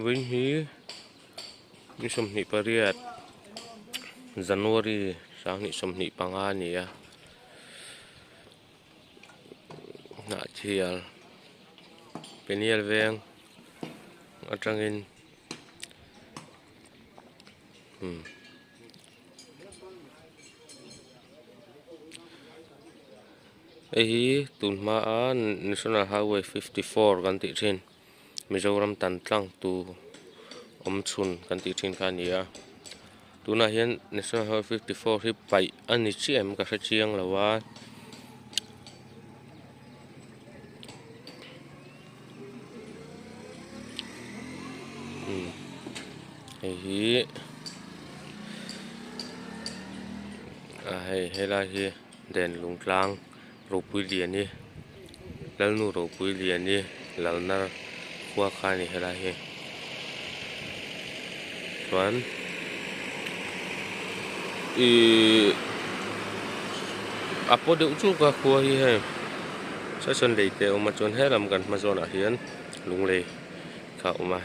vinh hí ni som ni pariat January sang ni som ni panga ni a Hnahthial Peniel veng atangin hi tunma a National Highway 54 kan ti thin Mizoram tan tlang tu chun kan ti thin kha ni a tuna hian National Highway 54 hi pai ani chiam ka hra chiang lawa hi hela hi den lungtlang ropui lian ni lalnu ropui lian ni lalna khua kha ni hela hi chuan apo de chu ka khua hi he sa chon leite oma chon helam kan ma zona hian lunglei kha oma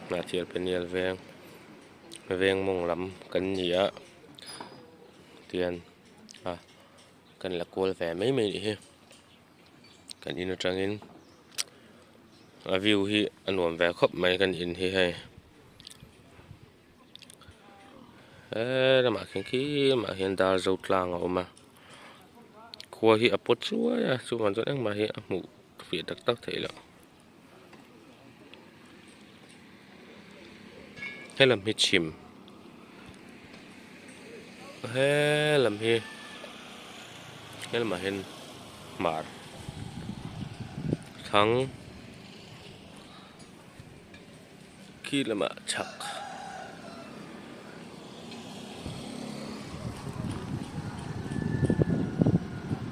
Hnahthial Peniel veng mong lam kan ni a tian kan la kol ve mai mai hi kan in atangin a view hi anuam ve khop mai kan in hi hei lama khen khi ma hian dal zo tlang a oma khua hi a pot chu a chu man chon engma hi a hmu fi tak tak theila helam hi chim helam hi helma hin mar thang khi lama chak